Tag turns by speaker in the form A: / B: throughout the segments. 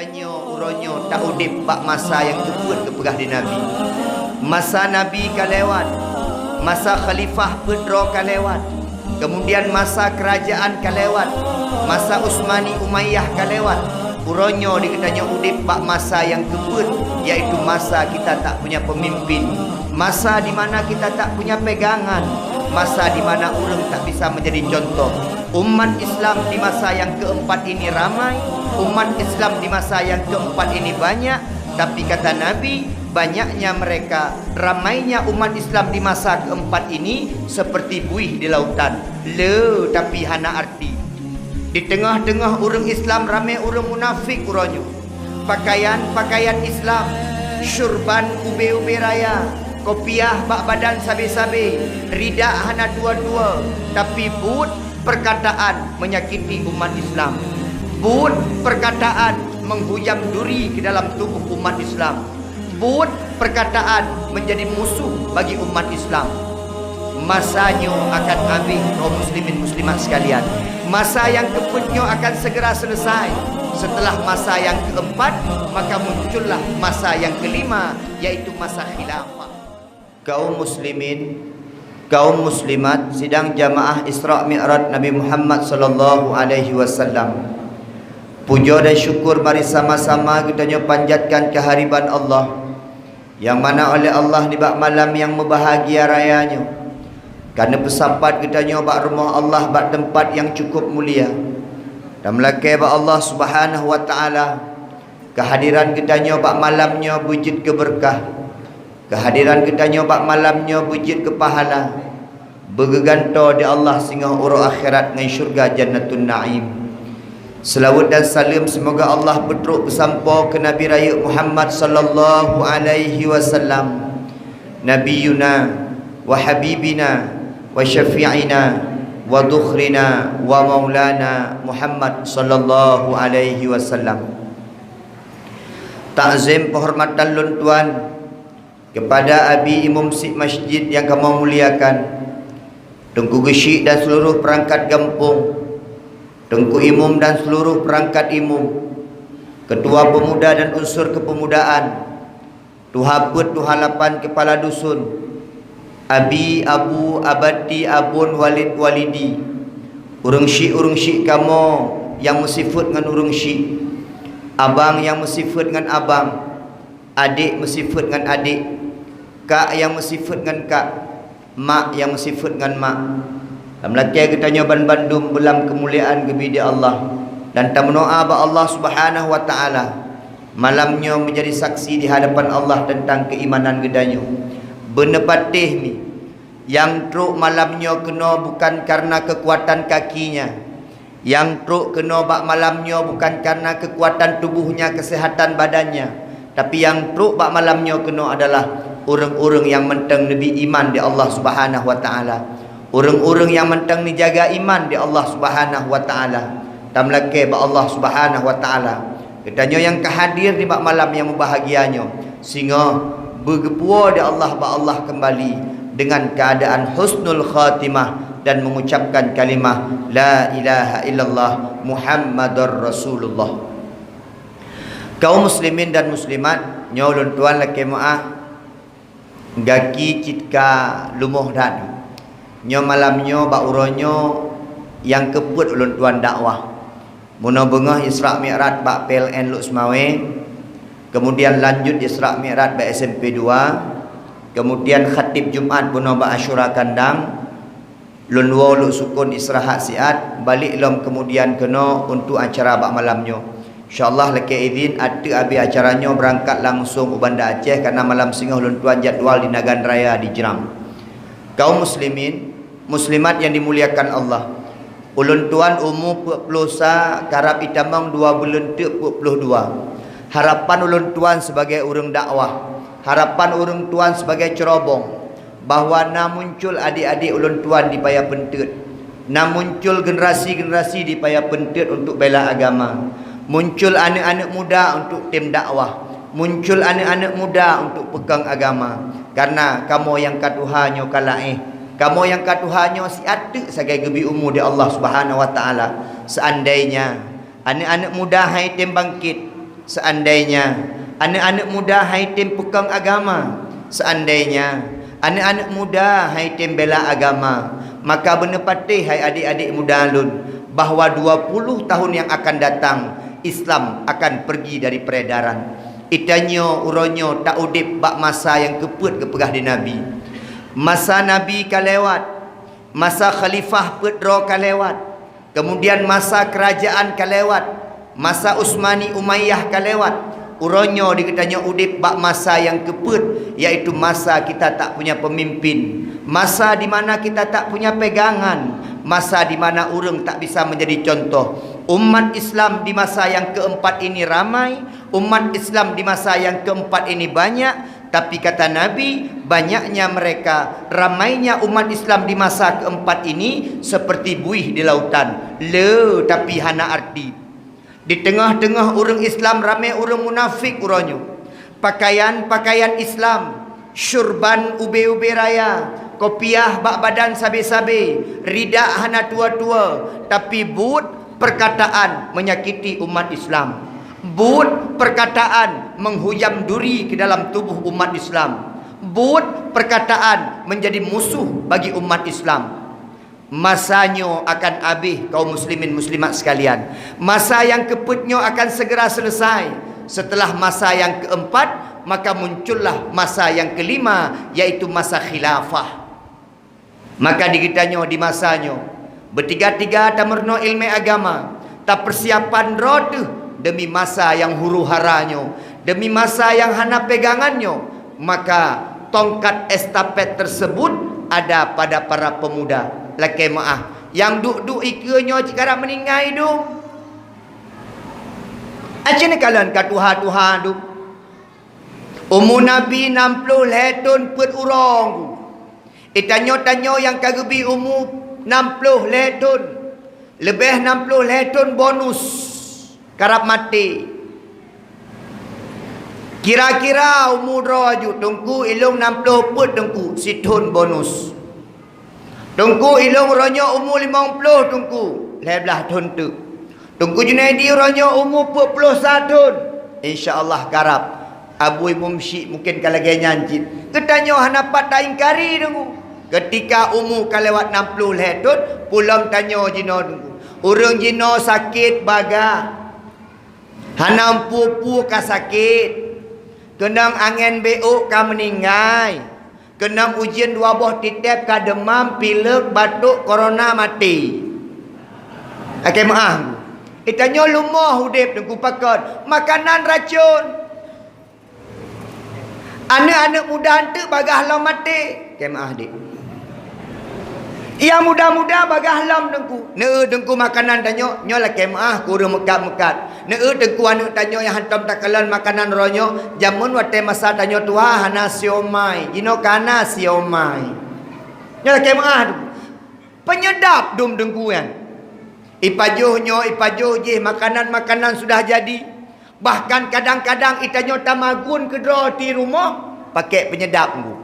A: katanya uronyo tak udip bak masa yang kebut kepegah di Nabi. Masa Nabi kan lewat, masa Khalifah Pedro kan lewat, kemudian masa kerajaan kan lewat, masa Utsmani Umayyah kan lewat. Uronyo dikatanya udip bak masa yang kebut, yaitu masa kita tak punya pemimpin, masa di mana kita tak punya pegangan, masa di mana orang tak bisa menjadi contoh. Umat Islam di masa yang keempat ini ramai, umat Islam di masa yang keempat ini banyak, tapi kata Nabi, banyaknya mereka, ramainya umat Islam di masa keempat ini seperti buih di lautan. Le, tapi hana arti. Di tengah-tengah orang Islam ramai orang munafik uronyo. Pakaian Islam, syurban ube-ube raya, kopiah bak badan sabe-sabe, rida hana dua-dua, tapi but perkataan menyakiti umat Islam. But perkataan menghujam duri ke dalam tubuh umat Islam. But perkataan menjadi musuh bagi umat Islam. Masanya akan habis kaum muslimin muslimat sekalian. Masa yang keempatnya akan segera selesai. Setelah masa yang keempat, maka muncullah masa yang kelima, yaitu masa khilafah. Kaum muslimin, kaum muslimat, sidang jamaah Isra Mi'raj Nabi Muhammad sallallahu alaihi wasallam. Puja dan syukur mari sama-sama kita panjatkan kehadiran Allah, yang mana oleh Allah di bak malam yang berbahagia rayanya. Karena bersampat kita bak rumah Allah, bak tempat yang cukup mulia. Dan melakai bak Allah Subhanahu wa taala, kehadiran kita bak malamnya wujud keberkah. Kehadiran kita bak malamnya wujud kepahala. Bergeganto di Allah sehingga urut akhirat dengan syurga Jannatun Naim. Selawat dan salam semoga Allah berteruk bersampa ke Nabi Raya Muhammad sallallahu alaihi wasallam, Nabiyuna wa habibina wa syafi'ina wa dukhrina wa maulana Muhammad sallallahu alaihi wasallam. Ta'zim penghormatan lun tuan kepada Abi Imam Sik Masjid yang kami muliakan, Tengku Gesyik dan seluruh perangkat kampung, Tengku Imam dan seluruh perangkat imam, ketua pemuda dan unsur kepemudaan, Tuhaput Tuhalapan kepala dusun, Abi Abu Abadi Abun Walid Walidi, urung syik kamu yang mesifut dengan urung syik, abang yang mesifut dengan abang, adik mesifut dengan adik, kak yang mesifut dengan kak, mak yang mesifut dengan mak. Melatihan kita nyoban bandum belam kemuliaan gebidi Allah, dan tamnoa ba Allah Subhanahu wa taala malamnya menjadi saksi di hadapan Allah tentang keimanan gedanyo. Benepatih ni yang truk malamnya kena bukan karena kekuatan kakinya, yang truk kena bak malamnya bukan karena kekuatan tubuhnya, kesehatan badannya, tapi yang truk bak malamnya kena adalah orang-orang yang mentang nabi iman di Allah Subhanahu wa taala. Orang-orang yang mentang ni jaga iman di Allah Subhanahu wa taala. Tamlake ba Allah Subhanahu wa taala. Katanya yang kehadir di bak malam yang membahagianya, sehingga bergepua di Allah ba Allah kembali dengan keadaan husnul khatimah dan mengucapkan kalimah la ilaha illallah Muhammadur Rasulullah. Kaum muslimin dan muslimat, nyolon tuan laki maah gaki citka lumuh dan nyo malamnyo bak uronyo yang keput ulun tuan dakwah. Muna bengah Isra Mi'raj bak PLN Luk Semawe, kemudian lanjut Isra Mi'raj bak SMP 2, kemudian khatib Jumat muna bak Asyura Kandang, lun wo Luk Sukun istirahat siat, balik lom kemudian kena untuk acara bak malamnyo. InsyaAllah laki izin ada habis acaranya berangkat langsung ke Banda Aceh, karena malam singgah ulun tuan jadual di Nagan Raya di Jeram. Kaum muslimin muslimat yang dimuliakan Allah, ulun tuan umur 40 karap itamang 2 bulan 42. Harapan ulun tuan sebagai urang dakwah, harapan urang tuan sebagai cerobong, bahawa na muncul adik-adik ulun tuan di payah pentut, na muncul generasi-generasi di payah pentut untuk bela agama, muncul anak-anak muda untuk tim dakwah, muncul anak-anak muda untuk pegang agama. Karena kamu yang katuhannya kalaih, kamu yang katuhannya si atuk sebagai gebi umur di Allah Subhanahu wa taala. Seandainya anak-anak muda hai tim bangkit, seandainya anak-anak muda haitim pegang agama, seandainya anak-anak muda haitim bela agama, maka benar patih hai adik-adik muda alun bahawa 20 tahun yang akan datang Islam akan pergi dari peredaran. Itanyo uronyo tak udip bak masa yang keput kepegah di Nabi. Masa Nabi kalewat, masa khalifah Pedro kalewat, kemudian masa kerajaan kalewat, masa Utsmani Umayyah kalewat. Uronyo dikatanya udip bak masa yang keput, iaitu masa kita tak punya pemimpin, masa di mana kita tak punya pegangan, masa di mana orang tak bisa menjadi contoh. Umat Islam di masa yang keempat ini ramai, umat Islam di masa yang keempat ini banyak, tapi kata Nabi, banyaknya mereka, ramainya umat Islam di masa keempat ini seperti buih di lautan. Tapi hana arti. Di tengah-tengah orang Islam ramai orang munafik uronyo. Pakaian Islam, syurban ube-ube raya, kopiah bak badan sabe-sabe, ridak hana tua-tua, tapi perkataan menyakiti umat Islam. Perkataan menghujam duri ke dalam tubuh umat Islam. Perkataan menjadi musuh bagi umat Islam. Masanya akan habis kaum muslimin muslimat sekalian. Masa yang keputnya akan segera selesai. Setelah masa yang keempat, maka muncullah masa yang kelima, yaitu masa khilafah. Maka dikitanya di masanya bertiga-tiga tak merno ilmu agama, tak persiapan roda demi masa yang huru haranya, demi masa yang hana pegangannya, maka tongkat estafet tersebut ada pada para pemuda. Laki maaf yang duk-duk ikanya cikara meninggal hidup. Aceh ni kalian kat Tuhan tu. Umur Nabi 60 letun put urang. Itanyo-tanyo yang kagebi umur 60 letun, lebih 60 letun bonus karap mati. Kira-kira umur raju tungku ilung 60 put tungku situn bonus. Tungku ilung ronyo umur 50 tungku leblah tun tu. Tungku Junaidi ronyo umur 41 tahun. Insya-Allah karap Abu Imam Syekh mungkin kalau lagi nyanjit. Ketanyo hanapat tak ingkari tungku. Ketika umur kalewat 60 tahun, pulang tanya jino tunggu. Orang jino sakit baga. Hana pupu ka sakit. Kenang angin beuk ka meninggal. Kenang ujian 2 buah titip ka demam, pilek, batuk, corona mati. Okey maaf. Itanyo lumah hudip tunggu pakon. Makanan racun. Anak-anak muda hantu bagah lam mati. Okey maaf dik. Yang muda-muda bagah lam dengku. Ne dengku makanan tanyo nyo la kemah kurang mekat-mekat. Ne dengku anu tanyo yang hantam takalan makanan ronyo jamun wate masa tanyo tua hana siomai. Jino kana siomai. Nyo la kemah dengku. Penyedap dum dengku kan. Ipajuh je makanan-makanan sudah jadi. Bahkan kadang-kadang itanyo tamagun kedro di rumah pakai penyedap dengku.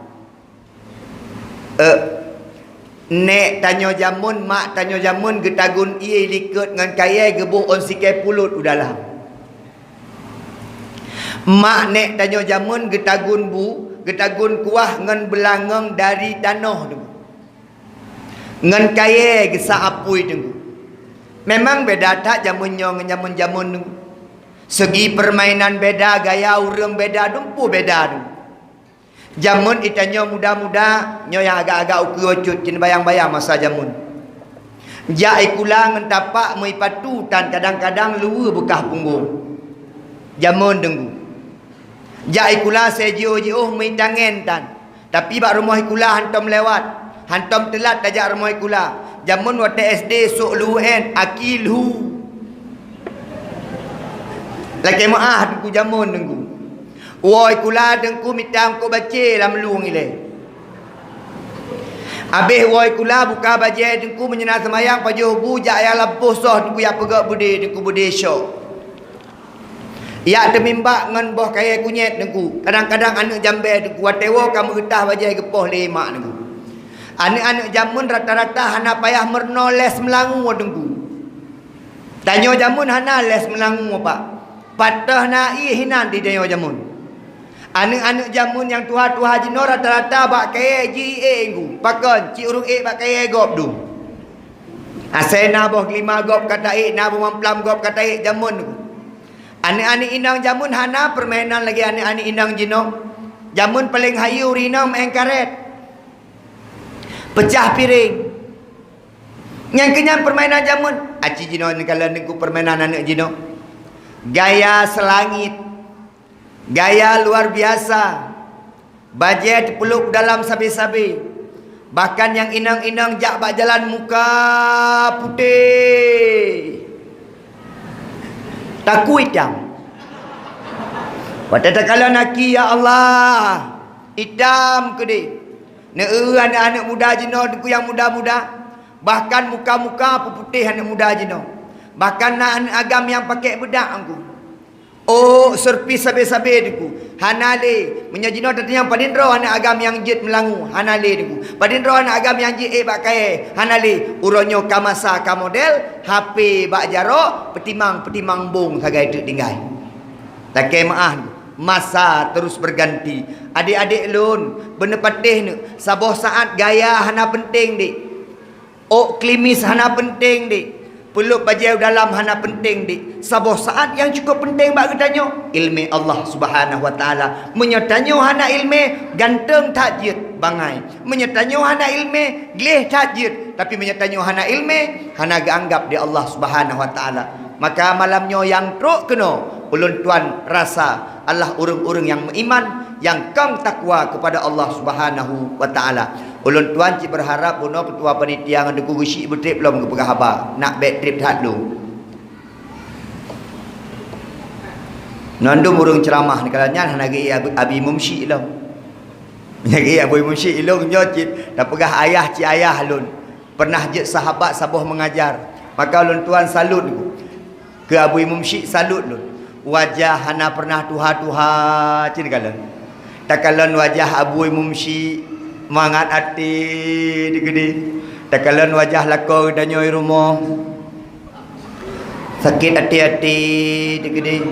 A: Nek tanyo jamun, mak tanyo jamun getagun iye likut ngan kaya gebuh on sikai pulut udahlah. Mak nek tanyo jamun getagun getagun kuah ngan belangang dari tanah tu. Ngan kaya gesa apui tu. Memang beda tak jamunnya ngan jamun tu. Segi permainan beda, gaya urang beda, dumpu beda tu. Jamun itanyo muda-muda nyo yang agak-agak ukur-ucut cina bayang-bayang masa jamun. Ja ikula ngan tapak mai patutan kadang-kadang luwe bekah punggung. Jamun denggu. Ja ikula sejo-jo mai tangen tan. Tapi bak rumah ikula hantam lewat. Hantam telat tajak rumah ikula. Jamun wate SD sok luen akilhu. Laki maah dengku jamun dengku. Woi kula dengku mitang ko baca dalam luang ile. Habis woi kula buka baca dengku menyena semayang pajuh bu jak ya labuh soh dengku ya pegak bude dengku bude syok. Ya temimba ngan boh kaya kunyit dengku. Kadang-kadang anak jambe dengku watewo kamu getah baca gepoh lemak dengku. Anak-anak jamun rata-rata hana payah merno les melangu dengku. Tanyo jamun hana les melangu pak. patah naik hinan di dayo jamun. Anak-anak jamun yang tuha-tuha jino rata-rata bak kaya ji nggu. Pakon ci urung bak kaya gop du. Asena boh 5 gop kata na boh 6 gop kata jamun. Anak-anak inang jamun hana permainan lagi anak-anak inang jino. Jamun paling hayu rina main karet. Pecah piring. Yang kenyang permainan jamun. Aci jino ni kalau niku permainan anak jino. Gaya selangit. Gaya luar biasa. Bajet peluk dalam sabi-sabi. Bahkan yang inang-inang jak bak jalan muka putih. Takut hitam. Pada kalau naki ya Allah. Hitam ke dia. Anak-anak muda jino yang muda-muda. Bahkan muka-muka putih anak muda jino. Bahkan anak agam yang pakai bedak aku. Oh, serpis sabe-sabe diku. Hanale menyajino datang yang padindro anak agam yang jit melangu. Hanale diku. Padindro anak agam yang jit bakai. Hanale uronyo kamasa ka model HP bak jaro petimang bong sagai tu tinggal. Takai maah masa terus berganti. Adik-adik lun bener patih ni. Saboh saat gaya hana penting dik. Oh klimis hana penting dik. Peluk bajau dalam hana penting dik. Saboh saat yang cukup penting bak ketanyo ilmi Allah Subhanahu wa taala. Menyetanyo hana ilmi ganteng takjid bangai. Menyetanyo hana ilmi gleh takjid, tapi menyetanyo hana ilmi hana anggap di Allah Subhanahu wa taala. Maka malamnyo yang truk kena ulun tuan rasa Allah urang-urang yang beriman, yang kang takwa kepada Allah Subhanahu wa taala. Ulun tuan ci berharap puno ketua panitia ngadu gusi betrip belum ke haba nak back trip tat lu. Nandu murung ceramah ni kalanya hanagi abi mumsi lo. Nyagi abi mumsi lo nyocit dah pegah ayah ci ayah lun. Pernah je sahabat saboh mengajar. Maka ulun tuan salut ke abi mumsi salut lun. Wajah hana pernah tuha-tuha cin kala. Takalan wajah abu mumsi mangat hati digede. Takalan wajah lako danyo rumah. Sakit hati-hati digede.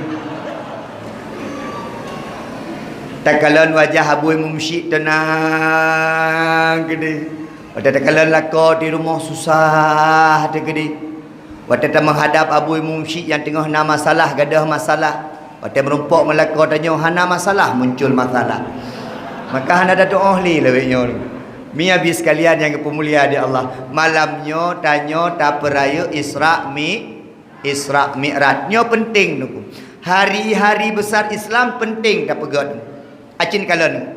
A: Takalan wajah abu mumsi tenang gede. Pada takalan lako di rumah susah digede. Waktu menghadap abu mumsi yang tengah na masalah gadah masalah. Waktu merumpok melako danyo hana masalah muncul masalah. Maka hana ada doa li leweknya. Mi habis sekalian yang kepemulia di Allah. Malamnya tanyo ta peraya Isra Mi'raj. Nyo penting nuku. Hari-hari besar Islam penting ta pegot. Acin kalon.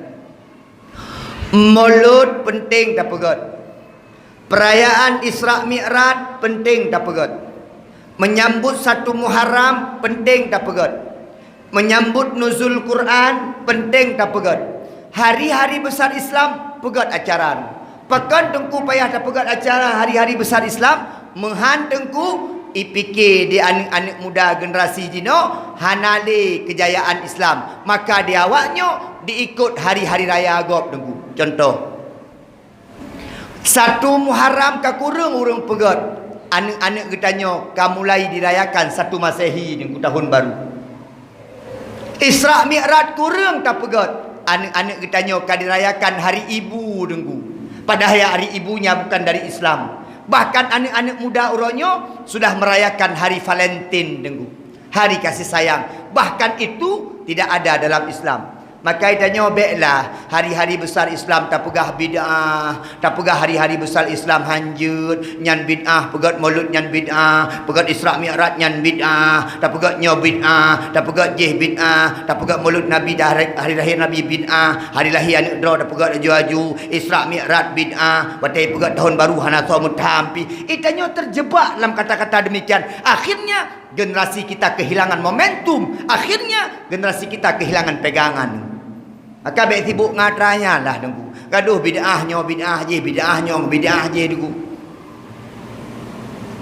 A: Maulud penting ta pegot. Perayaan Isra Mi'raj penting ta pegot. Menyambut 1 Muharram penting ta pegot. Menyambut nuzul Quran penting ta pegot. Hari-hari besar Islam pegot acara. Pekan tengku payah tak pegot acara hari-hari besar Islam. Menghan tengku ipikir di anak-anak muda generasi jino hanale kejayaan Islam. Maka di awaknya diikut hari-hari raya agop tengku. Contoh 1 Muharram ka kurang urang pegot. Anak-anak getanyo ka mulai dirayakan 1 Masehi tengku tahun baru. Isra Mi'raj kurang tak pegot. Anak-anak getanyo ka dirayakan hari ibu tengku. Padahal hari ibunya bukan dari Islam. Bahkan anak-anak muda uronyo sudah merayakan hari Valentine tengku. Hari kasih sayang. Bahkan itu tidak ada dalam Islam. Maka itanya baiklah hari-hari besar Islam tak pegah bid'ah, tak pegah hari-hari besar Islam hanjut, nyan bid'ah, pegat maulud nyan bid'ah, pegat Isra Mi'raj nyan bid'ah, tak pegat nyo bid'ah, tak pegat jih bid'ah, tak pegat maulud Nabi hari lahir Nabi bid'ah, hari lahir anak dro tak pegat aju-aju, Isra Mi'raj bid'ah, batai pegat tahun baru hana somut hampi. Itanya terjebak dalam kata-kata demikian. Akhirnya generasi kita kehilangan momentum. Akhirnya generasi kita kehilangan pegangan. Maka baik sibuk ngatranya lah tengku. Gaduh bid'ahnya bid'ah je, bid'ahnya bid'ah je tengku.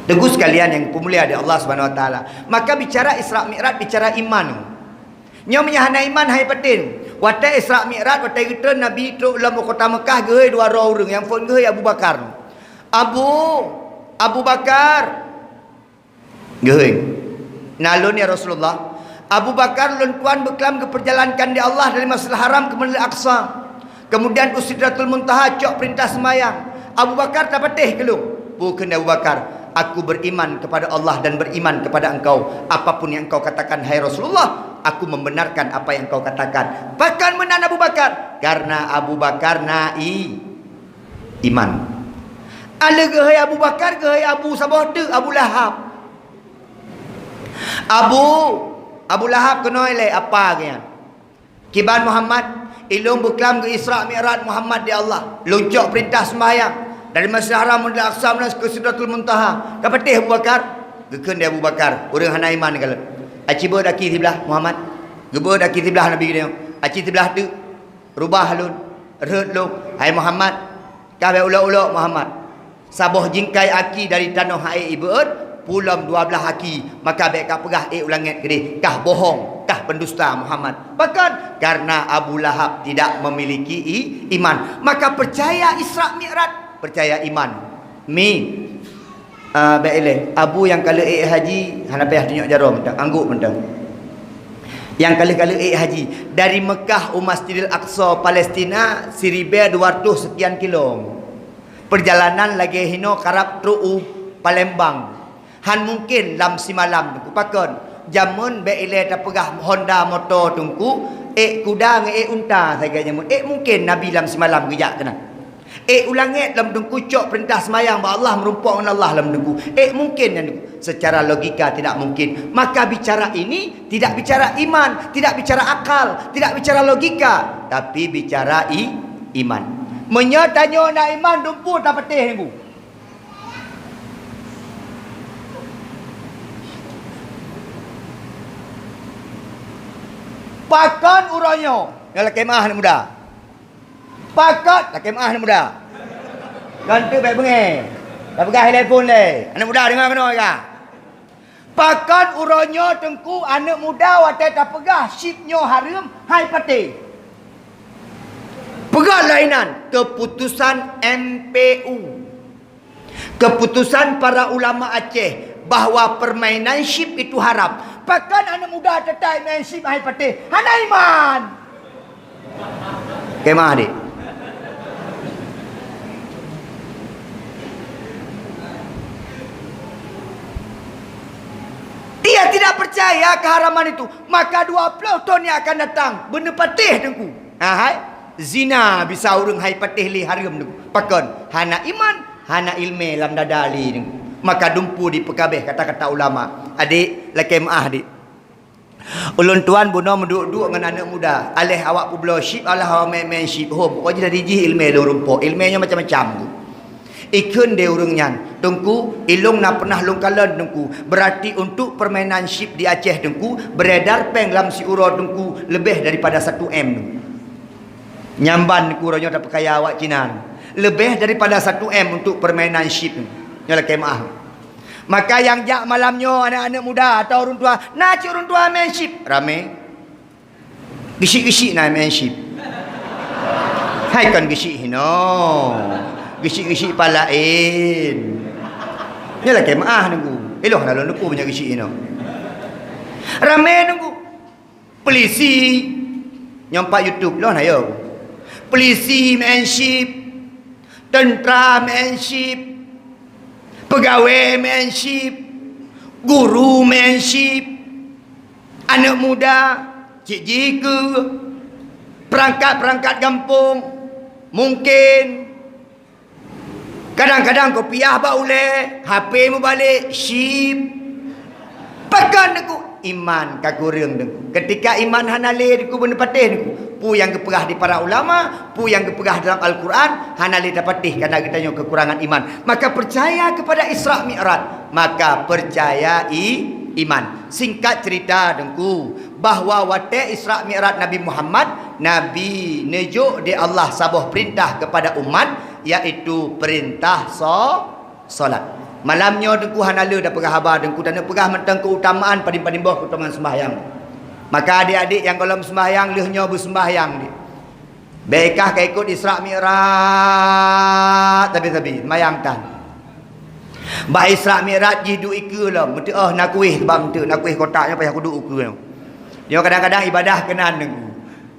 A: Tengku sekalian yang pemulia di Allah Subhanahu wa taala. Maka bicara Isra Mi'raj bicara iman. Nyo menyahana iman hai patin. Watai Isra Mi'raj watai kita Nabi tu dalam kota Mekah geui 2 orang yang pun geui Abu Bakar. Abu Bakar geui. Nalun ya Rasulullah. Abu Bakar tuan berkelam ke perjalankan di Allah dari Masjidil Haram ke Masjidil Aqsa. Kemudian Sidratul Muntaha cok perintah semayang. Abu Bakar tak patih kelung. Bukan Abu Bakar, aku beriman kepada Allah dan beriman kepada engkau. Apapun yang engkau katakan hai Rasulullah, aku membenarkan apa yang engkau katakan. Bahkan menan Abu Bakar, karena Abu Bakar iman. Ala gehai Abu Bakar, gehai Abu Sabah tu Abu Lahab. Abu Lahab kena elek apa dia? Kiban Muhammad ilung berkelam ke Isra Mi'raj Muhammad di Allah. Luncuk perintah sembahyang dari Masjidil Haram Masjidil Aqsa ke Sidratul Muntaha. Kapatih Abu Bakar, gekeun dia Abu Bakar, urang hana iman kala. Aciba daki sebelah Muhammad. Geba daki sebelah Nabi dia. Aci sebelah tu rubah lun, reut lu. Hai Muhammad, kah be ulak-ulak Muhammad. Saboh jingkai aki dari tanah air ibeut. Pulam 12 haki, maka baik kah pegah ulangit kedih, kah bohong, kah pendusta Muhammad. Bahkan karena Abu Lahab tidak memiliki iman, maka percaya Isra Mi'raj, percaya iman. Baiklah, Abu yang kala haji, hana payah tunjuk jarum mentang, angguk mentang. Yang kali-kali haji dari Mekah Masjidil Aqsa Palestina 1200 sekian kilo. Perjalanan lagi hino karab truu Palembang. Han mungkin lam si malam tu pakon jamun be ile ta pegah Honda motor tungku kuda nge unta saya jamun mungkin Nabi lam si malam gejak kena ulangit lam tungku cok perintah semayang ba Allah merumpok dengan Allah lam tungku mungkin yang secara logika tidak mungkin. Maka bicara ini tidak bicara iman, tidak bicara akal, tidak bicara logika, tapi bicara iman. Menyatanya nak iman dumpu tak petih ni bu. Pakat uranyo, yang kemah ni muda. Pakat tak kemah ni muda. Ganti baik bengi. Dah pegang telefon le. Anak muda dengar kena ke? Pakat uranyo tengku anak muda watai tak pegah sipnyo harum hai pati. Pegah lainan keputusan MPU. Keputusan para ulama Aceh bahawa permainan sip itu haram. Pakan anak muda tetai main sip hai pati. Hana iman. Kemah adik. Dia tidak percaya keharaman itu. Maka 20 tahun yang akan datang benda patih tengku. Hai zina bisa urang hai patih li haram tengku. Pakan hana iman, hana ilmu lam dadali tengku. Maka dumpu di pekabeh kata-kata ulama. Adik, laki maah adik. Ulun tuan bunuh menduk-duk dengan anak muda. Alih awak publo ship, alah awak main ship. Pokoknya dah dijih ilmu dia rumpuk. Ilmunya macam-macam tu. Ikun dia urungnya. Tengku, ilung nak pernah lungkalan tengku. Berarti untuk permainan ship di Aceh tengku, beredar peng dalam si uro tengku lebih daripada 1 M. Nyamban tengku ronyo tak pakai awak Cina. Lebih daripada 1 M untuk permainan ship. Yalah kemah. Maka yang jak malamnya anak-anak muda atau orang tua, nak cik orang tua main ship rame. Gisik-gisik nak main ship. Hai kan gisik hino. Gisik-gisik palain. Yalah kemah nunggu. Eloh lalu nunggu punya gisik hino. Rame nunggu. Polisi nyampak YouTube loh nak yo. Polisi main ship. Tentera main ship. Pegawai menship, guru menship, anak muda, cik jika, perangkat-perangkat kampung, mungkin kadang-kadang kopiah baule, HP mu balik, ship. Pakan aku iman kakurang deku. Ketika iman hanale deku benda patih deku. Pu yang keperah di para ulama, pu yang keperah dalam Al-Quran, hanale dapatih kerana kita tanya kekurangan iman. Maka percaya kepada Isra Mi'raj, maka percaya iman. Singkat cerita dengku, bahawa wate Isra Mi'raj Nabi Muhammad, Nabi nejuk di Allah sabuh perintah kepada umat, iaitu perintah solat. Malamnya dengku hanale dah perah habar dengku dan perah mentang keutamaan paling-paling bawah keutamaan sembahyang. Maka adik-adik yang kalau sembahyang lehnya bersembahyang ni. Baikah kau ikut Isra Mi'raj tapi sembahyang tan. Ba Isra Mi'raj ji duk ikut lah. Mesti nak kuih sebab mesti nak kuih kotaknya payah aku duk ikut. Dia kadang-kadang ibadah kenan nunggu.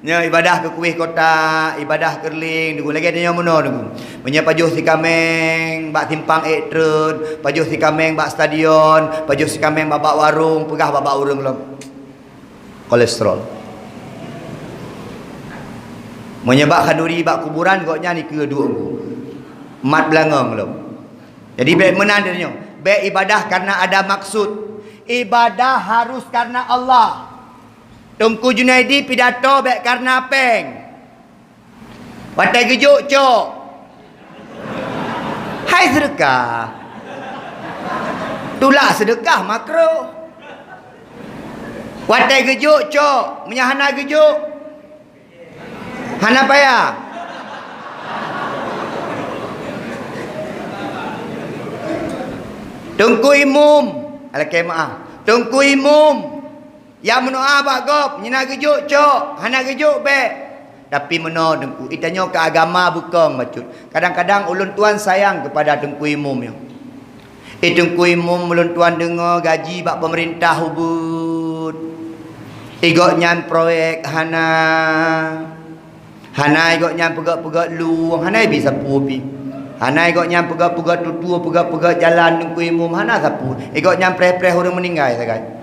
A: Nya ibadah ke kuih kota, ibadah kerling nunggu lagi dia mono nunggu. Punya pajuh si kameng, bak simpang ektrun, pajuh si kameng bak stadion, pajuh si kameng bak warung, pegah bak urung lom. Kolesterol. Menyebab kanduri bak kuburan koknya ni ke dua nunggu. Mat belangong lom. Jadi baik menan dia. Baik ibadah karena ada maksud. Ibadah harus karena Allah. Tungku Junaidi pidato baik karena peng. Watai gejuk cok. Hai sedekah. Tulah sedekah makro. Watai gejuk cok. Menyahana gejuk. Hana payah. Tungku imum. Alakai maaf. Tungku imum. Ya menoa bak gop, nyina gejuk cok, hana gejuk be. Tapi meno dengku, itanya ke agama bukan macut. Kadang-kadang ulun tuan sayang kepada dengku imum yang. Dengku imum ulun tuan dengar gaji bak pemerintah hubud. Igok nyan proyek hana. Hana igok nyan pegak-pegak luang, hana bisa pupi. Hana igok nyan pegak-pegak tutua, pegak-pegak jalan dengku imum, hana sapu. Igok nyan preh-preh orang meninggal sagai.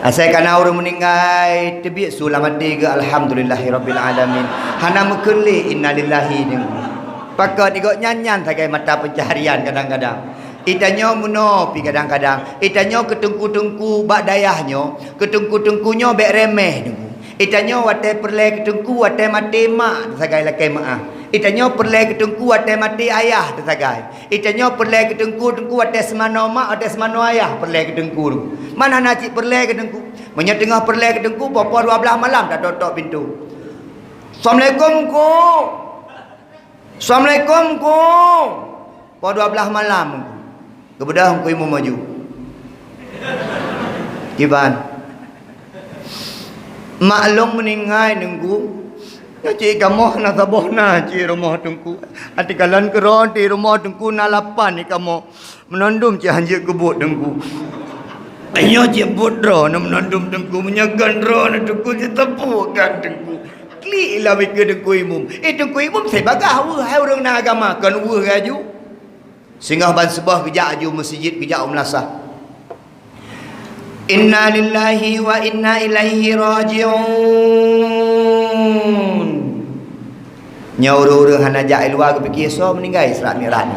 A: Asal kana orang meninggal tebi sulamat tiga alhamdulillahirabbil alamin. Hana mekeli innalillahi ding. Pakat ikut nyanyan sagai mata pencaharian kadang-kadang. Itanya muno pi kadang-kadang. Itanya ketengku-tengku bak dayahnya, ketengku-tengkunya bek remeh ding. Itanya watai perle ketengku watai mati mak sagai lakai maah. Itanya perle ketengku watai mati ayah sagai. Itanya perle ketengku watai semano mak watai semano ayah perle ketengku. Mana nak cik perle ketengku? Menyat tengah perle ketengku pukul 12 malam dah tutup pintu. Assalamualaikum ku. Assalamualaikum ku. Pukul 12 malam. Kebedah ku imu maju. Kiban. Maklum meninggal nunggu. Cik kamu nak saboh na cik rumah tungku. Ati kalan keron di rumah tungku na lapan ni kamu menandum cik hanjir kebut tungku. Ayo cik bodro na menandum tungku menyagan ro na tungku cik tepukan tungku. Klik lah wika tungku imum. Tungku imum saya bagah hai orang na agama kan gaju. Singgah ban sebah kejak aju masjid kejak melasah. Inna lillahi wa inna ilaihi raji'un. Nyauru-uru hana jai luar ke fikir so meninggal Isra Mi'raj.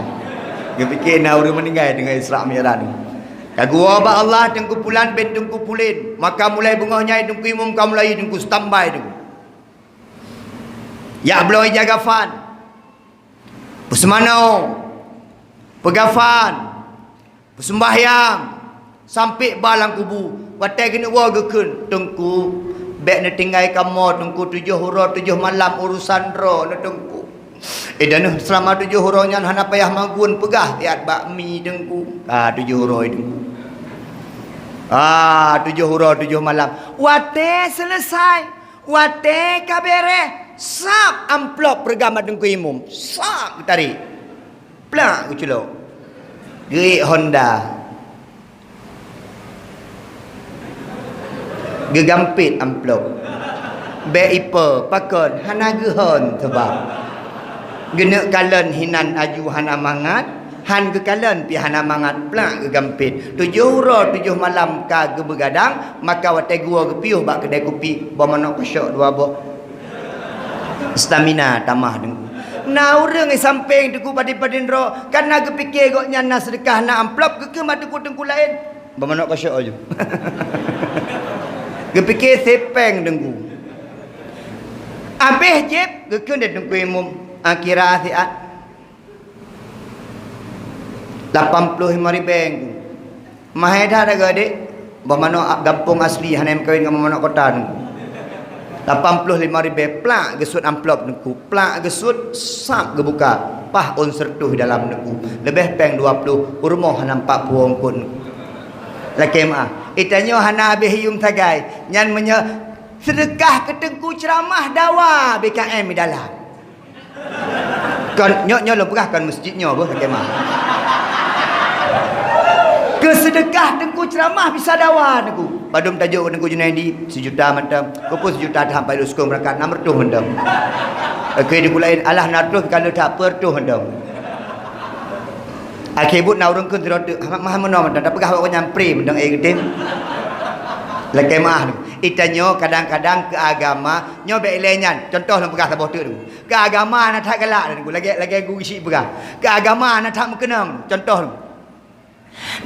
A: Ke fikir nauru meninggal dengan Isra Mi'raj. Kagua ba Allah tengku pulan ben tengku pulin. Maka mulai bungahnya tengku imum kamu mulai tengku standby tengku. Ya beloi jaga fan. Pusmanau. Pegafan. Sembahyang. Sampai balang kubu watai kena wa gekun tengku bek na tinggal kamu tengku 7 huruf 7 malam urusan ro na tengku dan selama 7 huruf nyan hana payah magun pegah tiat bakmi tengku 7 huruf tengku 7 huruf 7 malam watai selesai watai kabere sap amplop pergamat tengku imum sap tarik plak uculok gerik Honda gegampit amplop beipa pakon hana gehon sebab genek kalen hinan aju hana mangat han gekalen pi hana mangat plak gegampit 7 huruf 7 malam ka gebegadang maka watai gua gepiuh bak kedai kopi bamanok kesyok dua boh stamina tamah dengku na urang samping deku padi-padin ro karena gepikir goknya na sedekah na amplop ke matu tengku lain bamanok kesyok aja. Kepikir sepeng dengku. Habis jeb gekun dia dengku imum akhirat siat 85 ribu. Mahedah dah gede. Bamano gampung asli hanem kawin dengan mamano kota dengku. 85 ribu plak gesut amplop dengku. Plak gesut sap gebuka. Pah on sertuh dalam dengku. Lebih peng 20 urmoh hanam 40 pun. Laki maaf. Itanya hana habis hium tagai. Nyan menya sedekah ke tengku ceramah dawa BKM di dalam. Kan nyok lo pegah kan masjidnya apa laki maaf. Kesedekah tengku ceramah bisa dawan aku. Badum tajuk aku Junaidi 1 juta macam. Kau pun 1 juta dah sampai lu sekolah berangkat 600 macam. Okey dia kulain alah 600 kalau tak pertu macam. Akhir but nak urang kun terot mah menom macam tak pegah awak nyampri macam gedim. Lekai mah itanyo kadang-kadang ke agama nyo be lenyan contoh lang pegah sabah tu ke agama nak tak galak tu lagi aku isi pegah ke agama nak tak mengenam contoh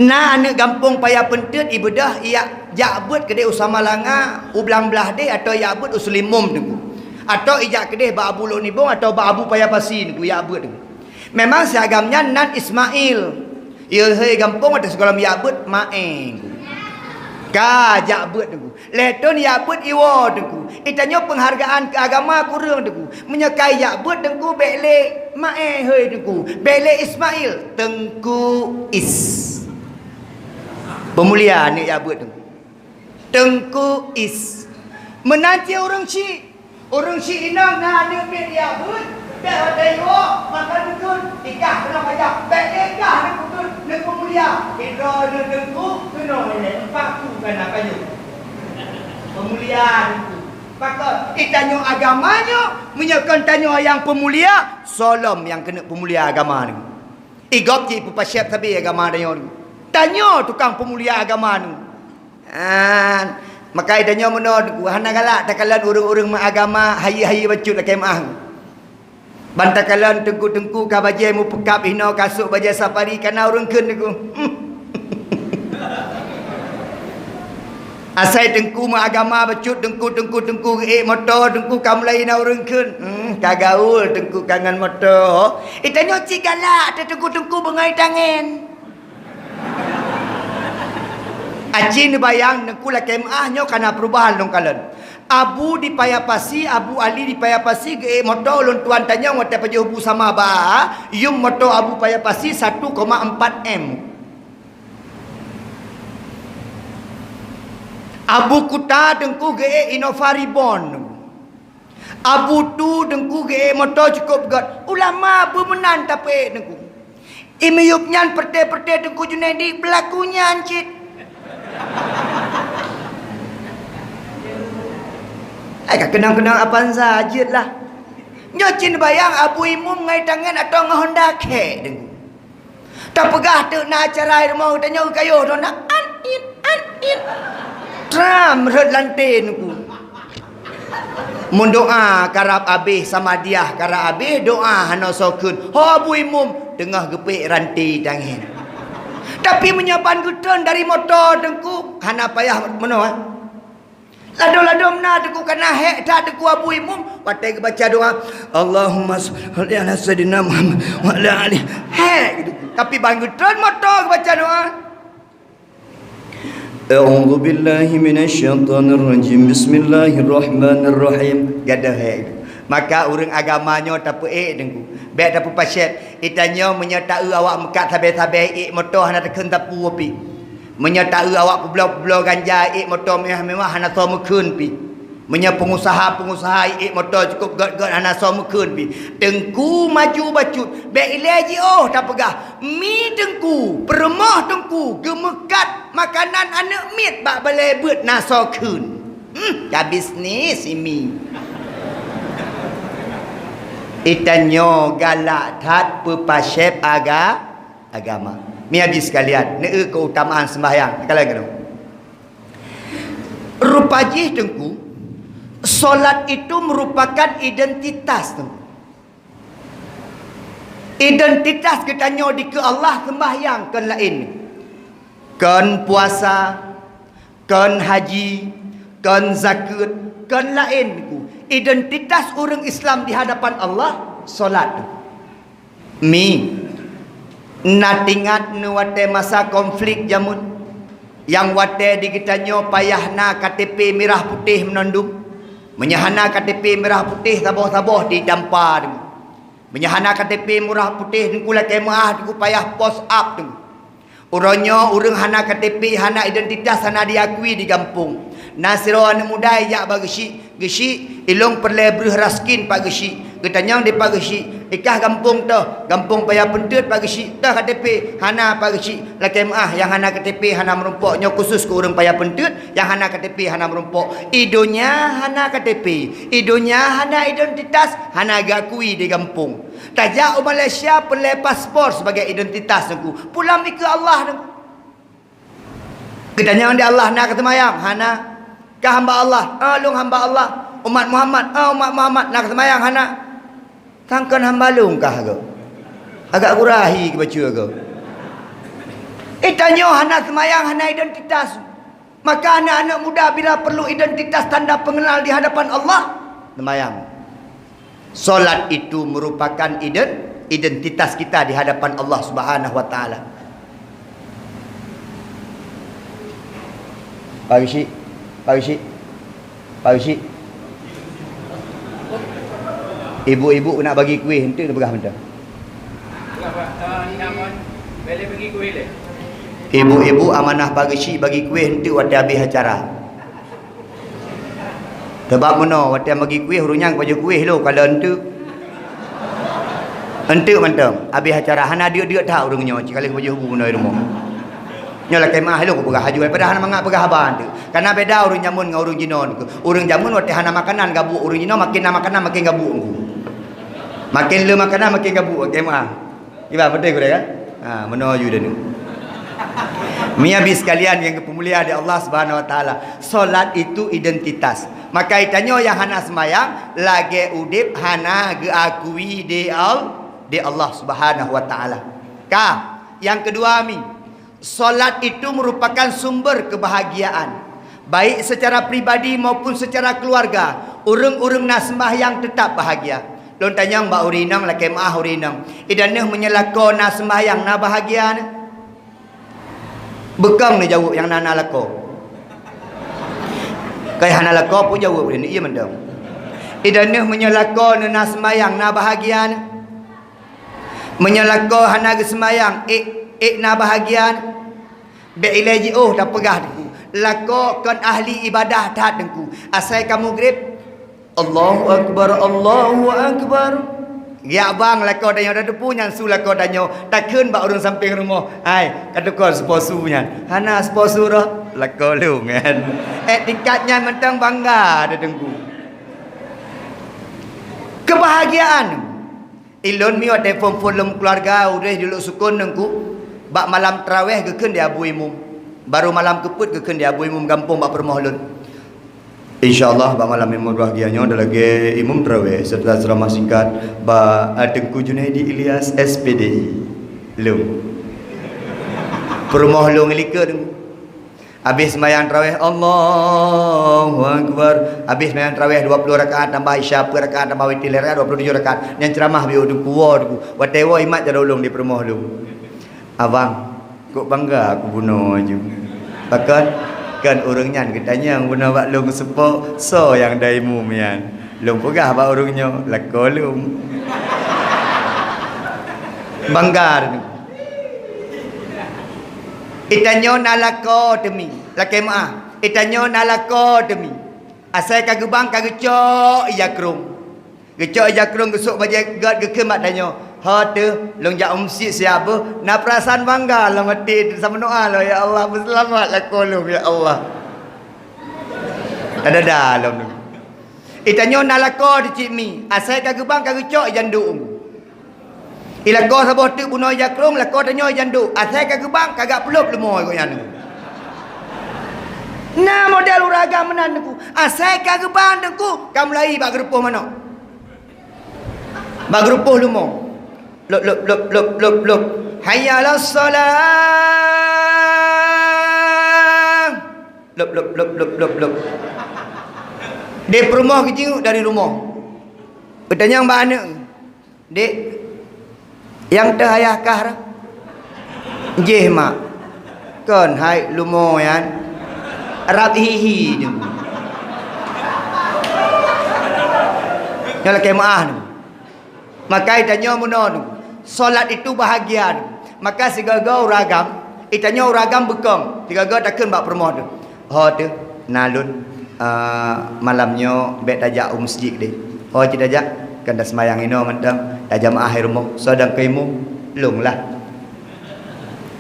A: na anak kampung payah pentet ibadah ia jakbut kedai usama langa ublang belah de atau yakbut uslimum tu atau ijak kedai ba abu lonibong atau ba abu payah pasi tu yakbut tu memang seagamnya nan Ismail ia he kampung ada sekolah yakbut maeng ka jakbut tu leton yakbut iwo tu itanyo penghargaan ke agama kurang tu menyekai yakbut tengku bele maeng he tu bele Ismail tengku is pemuliaan ni yakbut tu tengku is menanti orang si inang na ada bet yakbut bet ada yo makan betul ikah kena pajak bet ikah nak betul nak pemulia kira nak tengku kena ni paku kena kayu pemuliaan itu maka itanyo agamanya menyekan tanyo yang pemulia solom yang kena pemulia agama ni igop ji pupasyap tabi agama danyo tanyo tukang pemulia agama ni maka itanyo menod hana galak takalan urang-urang agama hayi-hayi bacut lakai maah bantakalan tengku-tengku ka bajai mu pekap hina kasuk bajai safari kana urang keun aku asai tengku ma agama bacut tengku motor tengku kamlai na urang keun kagaul tengku kangan motor itanyo cik galak tengku bengai tangan aci ni bayang tengku lakai maah nyo kana perubahan dong kalan Abu di Payapasi, Abu Ali di Payapasi, motor ulun tuan tanya ngote pajuh bu sama ba, yum motor Abu Payapasi 1,4 M. Abu Kuta dengku Innova Reborn. Abu tu dengku motor cukup gat. Ulama bermenan tapi dengku. Imiyup nyan perte-perte dengku Junaidi berlakunya ancit. Kenang-kenang apaan saja lah. Nyocin bayang Abu Imum ngai tangan atau ngahonda ke deng. Tak pegah tu nak acara rumah tanya kayo tu nak antin. Tram red lantin ku. Mun doa karab abih sama dia karab abih doa hana sokun. Ho Abu Imum tengah gepik rantai tangan. Tapi menyapan guton dari motor dengku hana payah meno Lado-lado mena teku kana hek tak teku Abu Imum patai baca doa Allahumma shalli ala sayyidina Muhammad wa ala ali hek gitu. Tapi banggutan motor baca doa A'udzu billahi minasyaitonir rajim bismillahirrahmanirrahim gadah hek maka urang agamanya tapi dengku baik tapi pasyet itanyo menyertai awak mekat sabai-sabai motor hana tekan tapu api menyertai awak pulau-pulau ganja motor mewah hana so mekun pi menya pengusaha-pengusaha motor cukup gad-gad hana so mekun pi tengku maju bacut be ilaji tak pegah mi tengku peremah tengku gemekat makanan anak mit bak balai beut naso keun ya bisnis imi itanyo galak tat pepasyep agama mi habis sekalian ne keutamaan sembahyang kalian kena rupajih tengku solat itu merupakan identitas tengku identitas ketanyo di ke Allah sembahyang kan lain kan puasa kan haji kan zakat kan lain tengku identitas orang Islam di hadapan Allah solat mi natingat nu wate masa konflik jamun yang wate di kitanyo payahna KTP merah putih menondum menyahana KTP merah putih saboh-saboh di dampar menyahana KTP merah putih dengkula kemah dengku payah post up dengku uronyo urang hana KTP hana identitas hana diakui di kampung nasiro anu muda ya bagesi gesi ilong perle bruh raskin pak gesi getanyang di pak gesi Ikah kampung tu, kampung payah pentut pagi syik dah KTP, hana pagi syik laki maah yang hana KTP hana merumpoknya khusus ke orang payah pentut, yang hana KTP hana merumpok. Idonya hana KTP, idonya hana identitas, hana gakui di kampung. Tajak Malaysia pelai paspor sebagai identitas aku. Pulang ke Allah aku. Ketanya di Allah nak ketemayang, hana kah hamba Allah, lung hamba Allah, umat Muhammad, umat Muhammad nak ketemayang hana. Tangkan hamba lung kah ke? Agak kurahi ke baca ke? Tanya hana semayang, hana identitas. Maka anak-anak muda bila perlu identitas tanda pengenal di hadapan Allah, semayang. Solat itu merupakan identitas kita di hadapan Allah Subhanahu wa taala. Pak Syik. Ibu-ibu nak bagi kuih, hentik dia pegah benda.
B: Boleh bagi kuih le.
A: Ibu-ibu amanah bagi Syik bagi kuih, hentik waktu habis acara. Sebab mana waktu bagi kuih runyang baju kuih lo kalau hentik. Hentik mantap. Habis acara hana dia tak urungnya sekali baju hubu benda rumah. Nyolah kemah lo ko pegah haju daripada hana mangak pegah haban tu. Karena beda urang jamun dengan urang jinon. Urang jamun waktu hana makanan gabuk, urang jinon makin nak makanan makin gabuk engku. Makin le makanan makin gabuk kemah. Iba betul ke kan? Menuju dah ni. Miabi sekalian yang kemuliaan di Allah Subhanahu wa taala, solat itu identitas. Maka itanya yang hana sembahyang lagi udip hana geakui di Allah Subhanahu wa taala. Yang kedua solat itu merupakan sumber kebahagiaan. Baik secara pribadi maupun secara keluarga. Urang-urang nak sembahyang tetap bahagia. Lon tanya mbak urinang laki maah urinang. Idanah menyelako nak sembahyang nak bahagia ni. Bekang ni jawab yang nana lako. Kayak hana lako pun jawab ni. Iya mendam. Idanah menyelako nak sembahyang nak bahagia ni. Menyelako hana ke sembahyang nak bahagia ni. Be'ilaji tak pegah aku. Lako kan ahli ibadah tak aku. Asal kamu grip Allahu Akbar, Allahu Akbar. Ya bang lako danyo dah depu nyan su lako danyo. Takun bak urang samping rumah. Hai, kata kau sposu nyan. Hana sposu dah lako lu kan. Tikatnya mentang bangga dah dengku. Kebahagiaan. Ilon mi ada form keluarga udah dulu sukun dengku. Bak malam tarawih geken dia abu imum. Baru malam keput geken dia abu imum kampung bak permohlun. InsyaAllah bak malam imum bahagianya ada lagi imum tarawih serta ceramah singkat bak Tengku Junaidi Ilyas SPDI. Lum. Permohlun ngelika dengku. Habis sembahyang tarawih Allahu Akbar. Habis sembahyang tarawih 20 rakaat tambah isya per rakaat tambah witir rakaat 27 rakaat. Yang ceramah biu dengku wa dengku. Watewa imat jada ulung di permohlun. Abang, kok bangga aku bunuh je. Bahkan kan orangnya katanya yang bunuh bak long sepok so yang daimu mian. Long pegah bak orangnya lako long. Bangga. Itanyo nalako demi. Laki maah. Itanyo nalako demi. Asal kagak bang kagak cok iyakrung. Gecok iyakrung gesuk bajai gad gekemat tanyo. Hatu long jak umsi siapa nak perasaan bangga lah mati sama doa lo ya Allah berselamatlah kolom ya Allah. Ada dalam tu. Itanyo nalako di cik mi. Asal kagak bang kagak cok janduk. Ilako sabah tu bunuh jakrung lako tanyo janduk. Asal kagak bang kagak pelup lemoy ko yan. Nah model uraga menan ku. Asal kagak bang dengku kamu lai bak gerupuh mana? Bak gerupuh lemoy. Lop. Hayya 'alas salam. Lop. Dia rumah kecil dari rumah. Bertanya mbak anak. Dek, yang terhayahkah? Jeh mak. Kan hai lumayan. Arab hihi tu. Yang laki maah tu. Maka itanya munon. Solat itu bahagia. Maka segala ragam, itanya ragam bekong. Segala takkan bak permoh tu. Tu nalun malamnya bet tajak masjid dia. Tidak ajak kan dah semayang ino mantang dah jamaah akhir rumah sedang kaimu long lah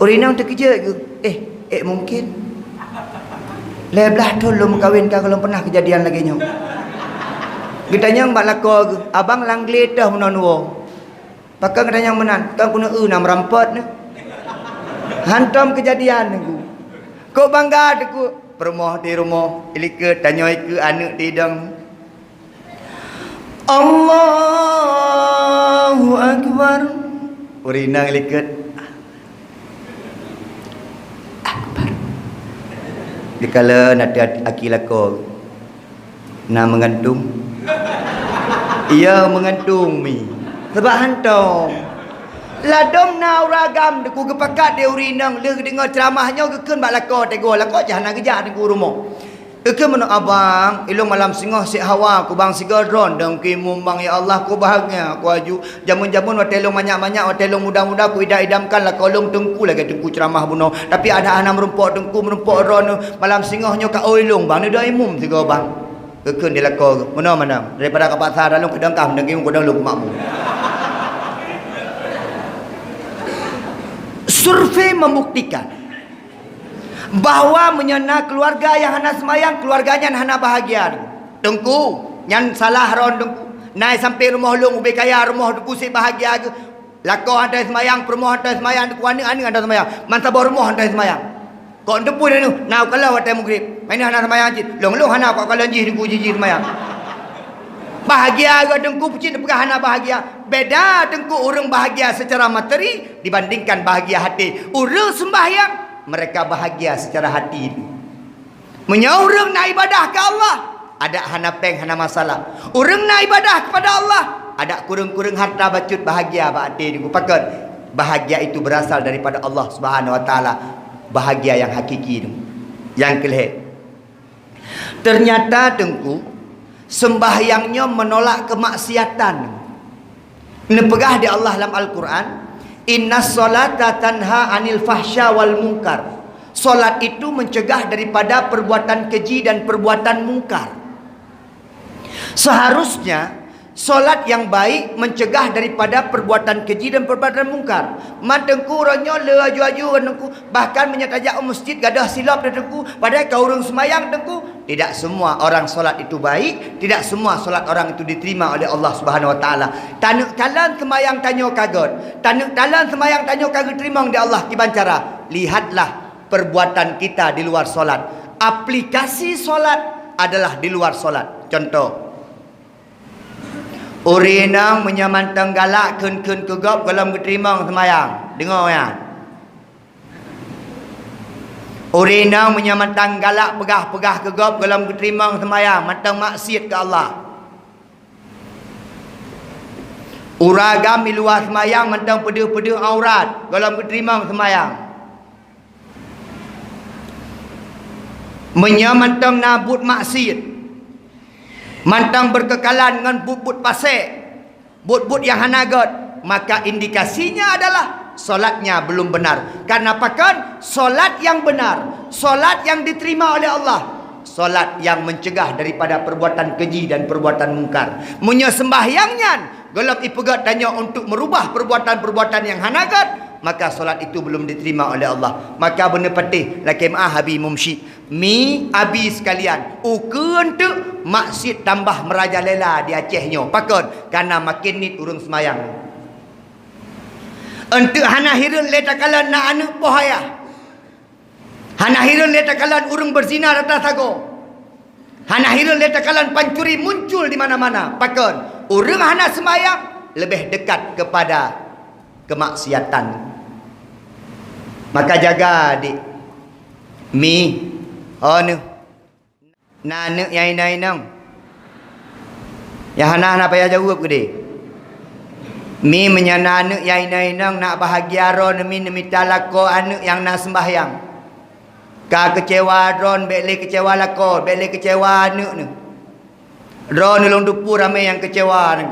A: urinang terkejut ke mungkin lebelah tu lu kawin kau kalau pernah kejadian lagi nyo kita nyang bak lako ke abang langglet dah menanuo pakai kita nyang menan kan kuna nak merampot ni hantam kejadian aku kau bangga aku permoh di rumah ilike tanyoi ke anak tidang Allahu Akbar urinang ilike Akbar dikala nanti akilako nak mengandung ia mengandung mi sebab hantam ladom nau ragam deku kepakat dia urinang le dengar ceramahnya kekeun bak lako tego lako jahana gejak deku rumah kekeun menok abang ilung malam singoh sik hawa ku bang sigadron dang ki mumbang ya Allah ku bahagia ku aju jamun-jamun wa telong banyak-banyak wa telong mudah-mudah ku idam-idamkan lako long tengku lagi tengku ceramah buno tapi ada anak merumpok tengku merumpok ron malam singohnya ka oilung bang ni dah imum siga bang kekeun dia lako mana daripada ka pasar dalam kedang kam dang ki ku dang lu makmu survei membuktikan bahawa menyana keluarga yang hana semayang keluarganya hana bahagia dengku yang salah ron dengku naik sampai rumah long ubi kaya rumah dengku si bahagia ke lako hantar semayang permoh hantar semayang dengku ani hantar semayang mantap rumah hantar semayang kau depu dia tu nak kalau watai mugrib main hana semayang jid long hana kau kalau jid dengku jid semayang bahagia ke dengku pucit pegah hana bahagia beda dengku orang bahagia secara materi dibandingkan bahagia hati orang sembahyang mereka bahagia secara hati menyaurang nak ibadah ke Allah ada hana peng hana masalah orang nak ibadah kepada Allah ada kurang-kurang harta bacut bahagia hati dengku pakat bahagia itu berasal daripada Allah Subhanahu Wa Taala bahagia yang hakiki yang kelih ternyata dengku sembahyangnya menolak kemaksiatan. Nepegah di Allah dalam Al-Quran, innas solata tanha anil fahsya wal munkar. Solat itu mencegah daripada perbuatan keji dan perbuatan mungkar. Seharusnya solat yang baik mencegah daripada perbuatan keji dan perbuatan mungkar. Matengku ronyo le aju-aju renengku bahkan menyatajak masjid gadah silap denengku padahal kau urang semayang denengku. Tidak semua orang solat itu baik, tidak semua solat orang itu diterima oleh Allah Subhanahu Wa Taala. Tanuk talan semayang tanyo kagot, tanuk talan semayang tanyo kagot terima di Allah kibancara. Lihatlah perbuatan kita di luar solat. Aplikasi solat adalah di luar solat. Contoh urinang menyamantang galak kun kegop dalam keterimang semayang. Dengar ya. Urinang menyamantang galak pegah-pegah kegop dalam keterimang semayang. Mantang maksiat ke Allah. Uragam di luar semayang mantang pedih-pedih aurat dalam keterimang semayang. Menyamantang nabut maksiat. Mantang berkekalan dengan but-but pasir, but-but yang hanagot, maka indikasinya adalah solatnya belum benar. Karena apa kan? Solat yang benar, solat yang diterima oleh Allah, solat yang mencegah daripada perbuatan keji dan perbuatan mungkar. Munya sembahyangnya gelap ipegat tanya untuk merubah perbuatan-perbuatan yang hanagot, maka solat itu belum diterima oleh Allah. Maka benar patih lakim habi mumsyid mi abi sekalian ukun tu maksud tambah merajalela di Acehnya pakon karena makin nit urang semayang untuk hana hirun letakalan na anu pohaya hana hirun letakalan urang berzina rata sago hana hirun letakalan pancuri muncul di mana-mana pakon urang hana semayang lebih dekat kepada kemaksiatan. Maka jaga adik mi nu nanu yang inang yang hana payah jawab gede mi menyana anu yang inang nak bahagia ron mi nemita lako anu yang nak sembahyang ka kecewa ron bele kecewa lako bele kecewa anu nu ron long dupu ramai yang kecewa nu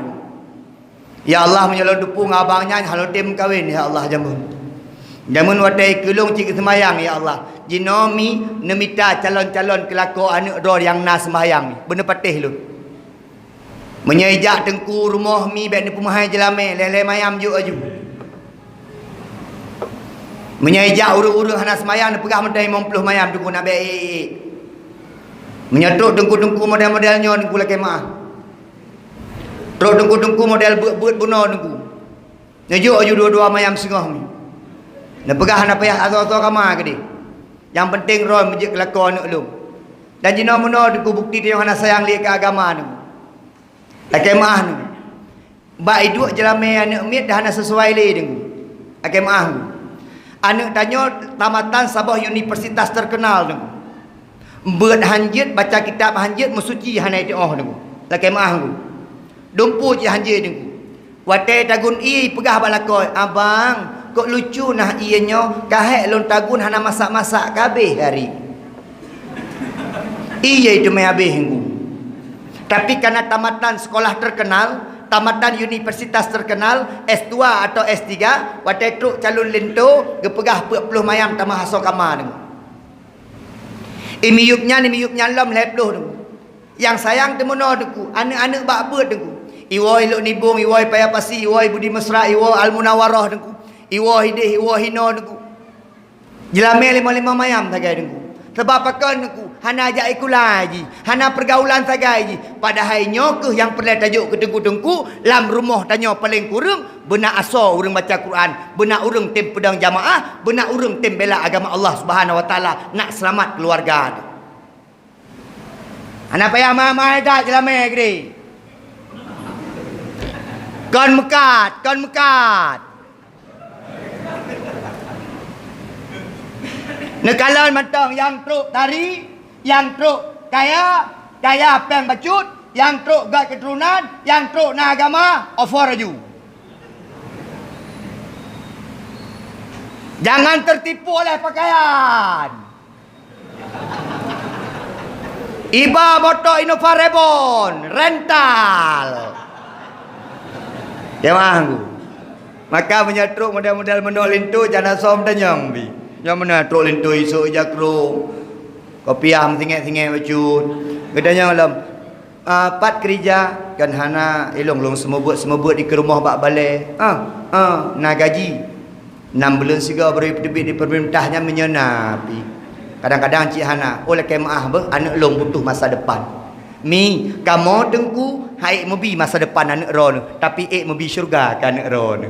A: ya Allah menyolong dupu ngabangnya halotim kawin ya Allah jamun watai kulung cik semayang ya Allah jinomi nemita calon-calon kelako anak dor yang na sembahyang bener patih lu Menyejak tengku rumah mi bek ni pemahai jelame lele mayam juk aju. Menyejak urung-urung hana semayang ni pegah medai 50 mayam tengku nak baik. Menyetruk tengku-tengku model-modelnya tengku la kemah. Truk tengku-tengku model beut-beut bunuh tengku. Nyejuk aju dua-dua mayam sengah ni. Nak pegah nak payah asal-asal kamar ke dia. Yang penting roh masjid kelakon nak lu. Dan jina mena tengku bukti dia hana sayang lihat ke agama ni. La kemah ni. Ba hidup jelame anak mit dah hana sesuai le tengku. La kemah ni. Anak tanya tamatan Sabah universitas terkenal tu. Beut hanjit baca kitab hanjit musuci hanai doa tu. La kemah tu. Dumpu je hanjit tu. Watai tagun i pegah balakoi, abang, kok lucu nah ianya kahek lon tagun hana masak-masak kabeh hari. Iya itu mai habis hinggu. Tapi karena tamatan sekolah terkenal, tamatan universitas terkenal, S2 atau S3, watai truk calon lento, gepegah 40 mayam tamah hasil kamar tu. Imiyupnya lam lepluh tu. Yang sayang temono tu, anak-anak bak beut tu. Iwoi luk nibung, iwoi payah pasi, iwoi budi mesra, iwoi al-munawarah tu. Iwoi hidih, iwoi hino tu. Jelame 5 mayam sagai tu. Sebab pakan tu, hana ajak ikut lagi, hana pergaulan sagai. Padahal nyokuh yang perlu tajuk ke tengku-tengku, lam rumah tanya paling kurang, benak asal urang baca Quran, benak urang tim pedang jamaah, benak urang tim bela agama Allah Subhanahu Wa Taala, nak selamat keluarga tu. Hana payah mama dak jelame gede. Kon mekat. Nekalan matang yang truk tari, yang truk kaya peng bacut, yang truk gak keturunan, yang truk na agama, offer aju. Jangan tertipu oleh pakaian. Iba motor Innova Reborn, rental. Dia manggu. Maka menyetruk model-model menolin tu jangan som tanyang bi. Yang mana truk lintu esok jakro. Kopiah singit-singit bacut. Gedanya malam. Pat kerja kan hana ilong-long semebut di ke rumah bak balai. Na gaji. 6 bulan siga beri debit di pemerintahnya menyenapi. Kadang-kadang cik hana, oleh kemah ber anak long butuh masa depan. Mi, kamu tengku hai mobi masa depan anak ron, tapi mobi syurga kan anak ron.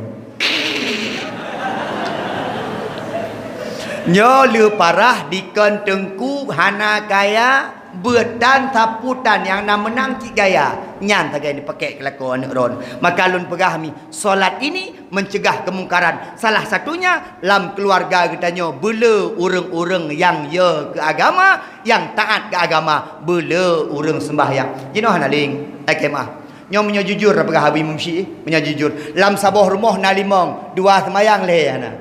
A: Nyo parah dikon tengku hana kaya bedan saputan yang nak menang cik gaya nyan tagai dipakai kelakon anak ron. Maka lun pegah mi solat ini mencegah kemungkaran. Salah satunya lam keluarga kitanya bela urang-urang yang ya ke agama, yang taat ke agama, bela urang sembahyang. Jino hana ling akemah. Nyo menyo jujur pegah habis mumsi menyo jujur. Lam sabah rumah na limong, 2 sembahyang le hana.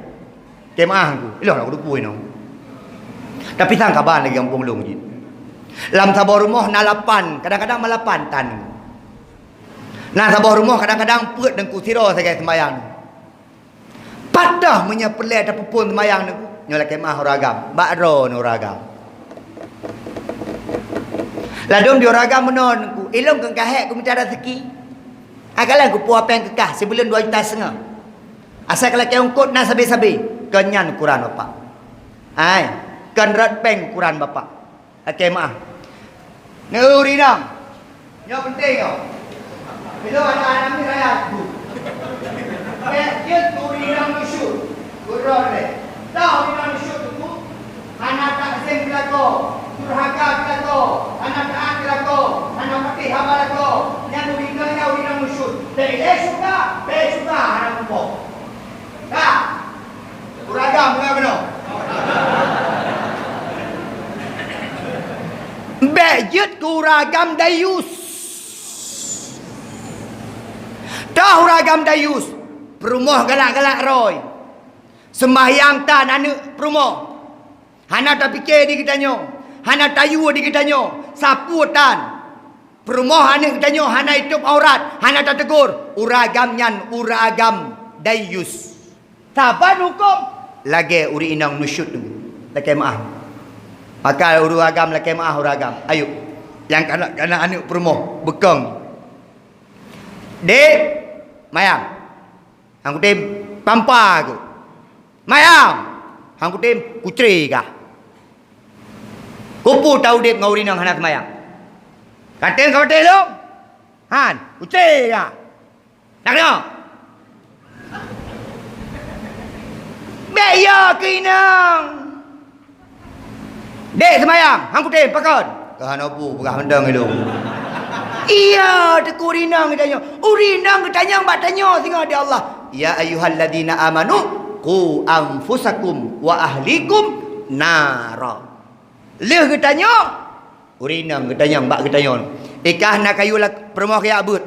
A: Kemah aku. Ilah aku dupui no. Tapi sang kaban lagi kampung long ji. Lam sabah rumah na 8, kadang-kadang malah 8 tan. Nah sabah rumah kadang-kadang peut dengku sira sagai sembahyang. Padah menyepelai ada pun sembahyang ni. Nyola kemah ragam, bakro no ragam. Ladum dia ragam menon ku. Ilong kang kahek ku minta rezeki. Akalan ku puas peng kekah sebulan 2,5 juta. Asal kalau kau ungkut na sabi-sabi. Kenyan Quran bapak. Ai, kan rat peng Quran bapak. Okey maaf. Ni urinam. Yang penting kau. Bila anak-anak ni raya tu. Dia urinam musyuk. Quran ni. Tahu urinam musyuk tu. Anak tak sing belako. Durhaka belako. Anak tak belako. Anak mati hamba belako. Yang urinam musyuk. Suka anak kumpul. Tak. Uragam benar-benar. Bejut uragam dayus. Dah uragam dayus. Perumah galak-galak roy. Sembahyang tan anak perumah. Hana tak fikir di kitanya. Hana tayu di kitanya. Sapu tan. Perumah anak kitanya. Hana hidup aurat. Hana tak tegur. Uragam nyan. Uragam dayus. Saban hukum. Lagi uri inang nusyut tu. Lagi maaf. Maka uragam lagi maaf uragam. Ayo. Yang kanak-kanak anak perumah bekang. Dek, mayang. Hang kutim pampa ke. Mayang. Hang kutim kutri kah. Kupu tahu dek ngau rinang hanak mayang. Kating kau telok. Han, kutri kah. Nak tengok. Beya kinang. Dek semayang, hang kutim pakon. Kahan opu pegah mendang itu. Iya, teku rinang katanya. Urinang katanya mbak tanya singa dia Allah. Ya ayyuhalladzina amanu qu anfusakum wa ahlikum nara. Leh katanya. Urinang katanya mbak katanya. Ikah nak kayu lah permoh kaya abut.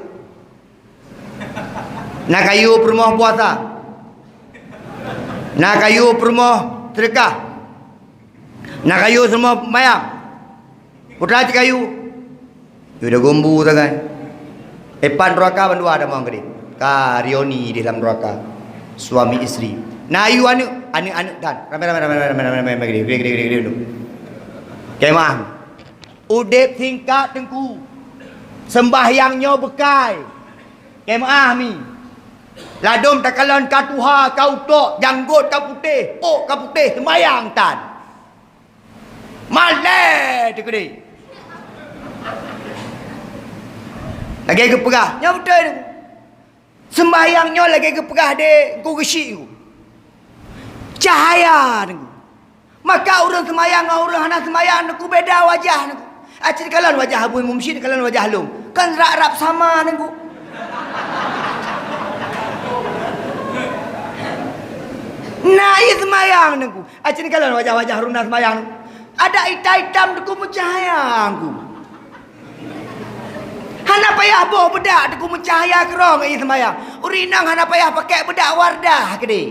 A: Nak kayu permoh puasa. Nak kayu permoh sedekah. Nak kayu semua mayang. Putra kayu. Sudah gombu tak kan? Epan neraka bandua ada mang kedi. Karyoni di dalam neraka. Suami isteri. Nah ayu anu dan ramai gede dulu. Kemah. Udep tingkat tengku. Sembahyangnya bekai. Kemah mi. Ladom takalan katuha kau tok janggut kau putih. Oh kau putih sembayang tan. Malai tu kedi. Lagi kepegah. Ya betul tu. Sembahyangnya lagi kepegah dek. Kau gesik tu. Cahaya tu. Maka orang sembahyang dengan orang anak sembahyang tu beda wajah tu. Acik kalan wajah Abu Mumsyid, kalan wajah Lum. Kan rak-rak sama tu. Nah, ia sembahyang tu. Acik kalan wajah-wajah Runa sembahyang tu. Ada hitam-hitam tu mencahaya tu. Hana payah boh bedak deku mencahaya kerong ai sembayang. Urinang hana payah pakai bedak wardah ke de.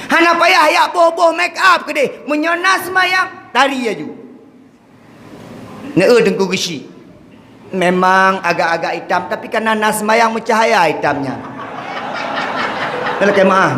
A: Hana payah yak boh make up ke de. Menyona sembayang tari aju. Neu dengku gesi. Memang agak-agak hitam tapi kan nana sembayang mencahaya hitamnya. Kalau kemah.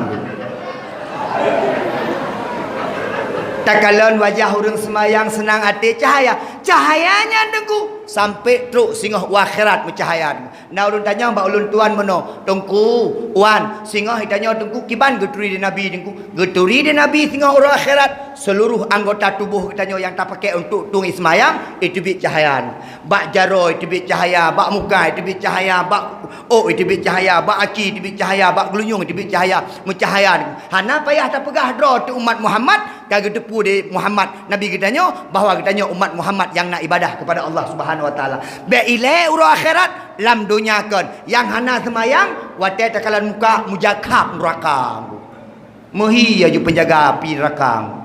A: Takalan wajah orang semayang senang hati cahaya. Cahayanya dengku sampai truk singoh akhirat mencahaya. Nah ulun tanya mbak ulun tuan meno. Tengku wan singoh hitanya dengku kiban geturi di Nabi dengku. Geturi di Nabi singoh orang akhirat. Seluruh anggota tubuh kitanya yang tak pakai untuk tungi semayang itu bit cahaya. Bak jaro itu bit cahaya. Bak muka itu bit cahaya. Bak itu bit cahaya. Bak aci itu bit cahaya. Bak gelunyung itu bit cahaya. Mencahaya. Hana payah tak pegah draw tu umat Muhammad. Kagak tepu di Muhammad. Nabi kitanya bahawa kitanya umat Muhammad yang nak ibadah kepada Allah Subhanahu Wa Taala. Beile urang akhirat lam dunia kan. Yang hana semayang wate takalan muka mujakab neraka. Mehi aju penjaga api neraka.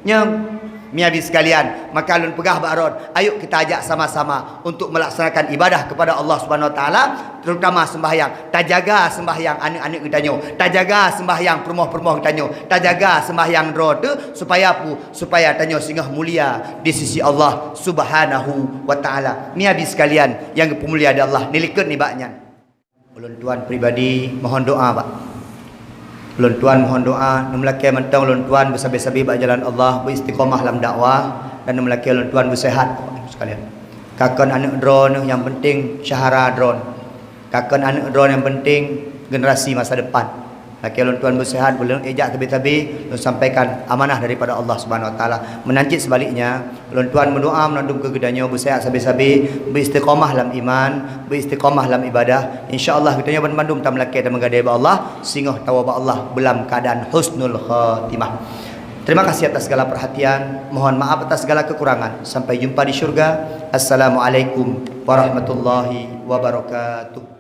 A: Nyam miabi sekalian, maka lun pegah baron. Ayo kita ajak sama-sama untuk melaksanakan ibadah kepada Allah Subhanahu Wa Taala, terutama sembahyang. Tak jaga sembahyang anak-anak kita nyo, tak jaga sembahyang permoh-permoh kita nyo, tak jaga sembahyang dro tu supaya apa? Supaya tanyo singgah mulia di sisi Allah Subhanahu Wa Taala. Miabi sekalian yang pemulia ada Allah, nilikut ni baknya. Ulun tuan pribadi mohon doa pak. Ulun tuan mohon doa, nemlaki mentang ulun tuan bersabi-sabi bak jalan Allah, beristiqamah dalam dakwah dan nemlaki ulun tuan bersehat sekalian. Kakon anak drone yang penting syahara drone. Kakon anak drone yang penting generasi masa depan. Laki ulun tuan bersehat, ulun ejak tabi-tabi, ulun sampaikan amanah daripada Allah Subhanahu Wa Taala. Menancit sebaliknya, ulun tuan berdoa menandung kegedanyo bersehat sabi-sabi, beristiqamah dalam iman, beristiqamah dalam ibadah. Insya-Allah kitanya bandum tam laki dan menggadai ba Allah, singoh tawa ba Allah belam keadaan husnul khatimah. Terima kasih atas segala perhatian. Mohon maaf atas segala kekurangan. Sampai jumpa di syurga. Assalamualaikum warahmatullahi wabarakatuh.